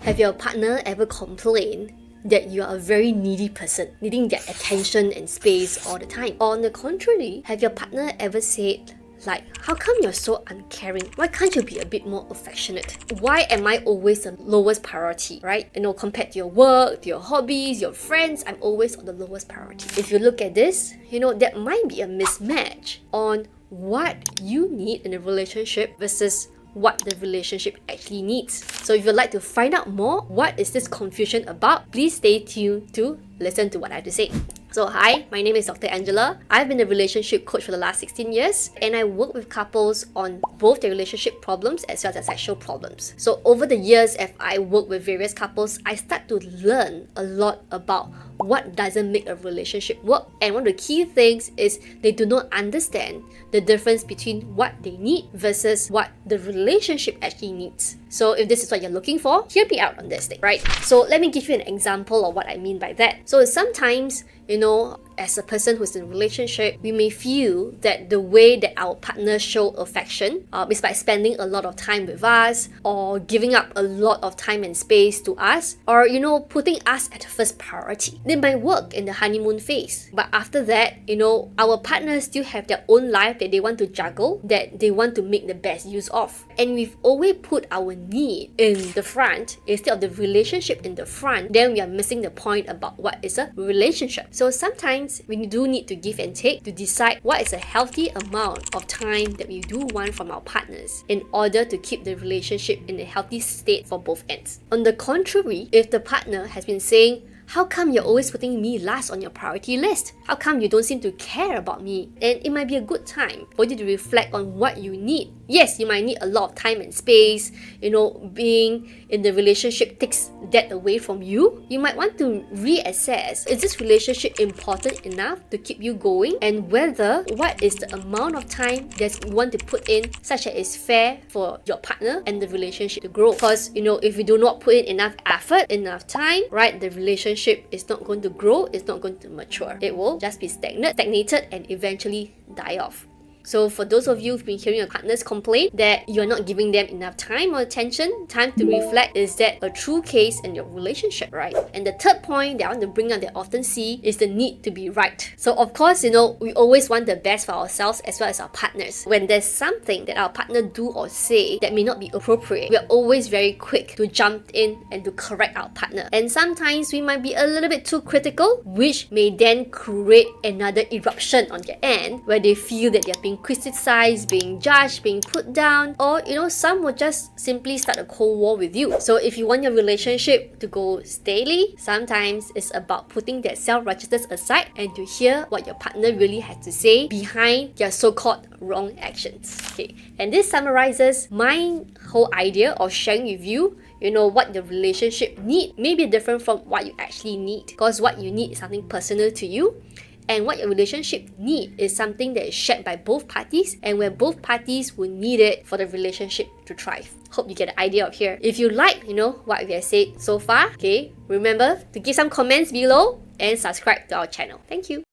Have your partner ever complained that you are a very needy person, needing their attention and space all the time? On the contrary, have your partner ever said, like, how come you're so uncaring? Why can't you be a bit more affectionate? Why am I always the lowest priority, right? Compared to your work, to your hobbies, your friends, I'm always on the lowest priority. If you look at this, that might be a mismatch on what you need in a relationship versus what the relationship actually needs. So if you'd like to find out more, what is this confusion about, please stay tuned to listen to what I have to say. So hi, my name is Dr. Angela. I've been a relationship coach for the last 16 years and I work with couples on both their relationship problems as well as their sexual problems. So over the years, as I work with various couples, I start to learn a lot about what doesn't make a relationship work. And one of the key things is they do not understand the difference between what they need versus what the relationship actually needs. So if this is what you're looking for, hear me out on this thing, right? So let me give you an example of what I mean by that. So sometimes, as a person who's in a relationship, we may feel that the way that our partner show affection is by spending a lot of time with us, or giving up a lot of time and space to us, or putting us at the first priority. They might work in the honeymoon phase, but after that, our partners still have their own life that they want to juggle, that they want to make the best use of. And we've always put our need in the front instead of the relationship in the front, then we are missing the point about what is a relationship. So sometimes we do need to give and take to decide what is a healthy amount of time that we do want from our partners in order to keep the relationship in a healthy state for both ends. On the contrary, if the partner has been saying, how come you're always putting me last on your priority list? How come you don't seem to care about me? And it might be a good time for you to reflect on what you need. Yes, you might need a lot of time and space. Being in the relationship takes that away from you. You might want to reassess, is this relationship important enough to keep you going? And whether what is the amount of time that you want to put in such that it's fair for your partner and the relationship to grow. Because, if you do not put in enough effort, enough time, right, the relationship is not going to grow, it's not going to mature. It will just be stagnated and eventually die off. So for those of you who've been hearing your partners complain that you're not giving them enough time or attention, time to reflect, is that a true case in your relationship, right? And the third point that I want to bring up that I often see is the need to be right. So of course, we always want the best for ourselves as well as our partners. When there's something that our partner do or say that may not be appropriate, we're always very quick to jump in and to correct our partner. And sometimes we might be a little bit too critical, which may then create another eruption on their end where they feel that they're being criticized, being judged, being put down, or some will just simply start a cold war with you. So if you want your relationship to go steadily, sometimes it's about putting that self-righteousness aside and to hear what your partner really has to say behind their so-called wrong actions. Okay, and this summarizes my whole idea of sharing with you what the relationship need may be different from what you actually need, because what you need is something personal to you. And what your relationship need is something that is shared by both parties and where both parties will need it for the relationship to thrive. Hope you get the idea of here. If you like, what we have said so far, okay, remember to give some comments below and subscribe to our channel. Thank you.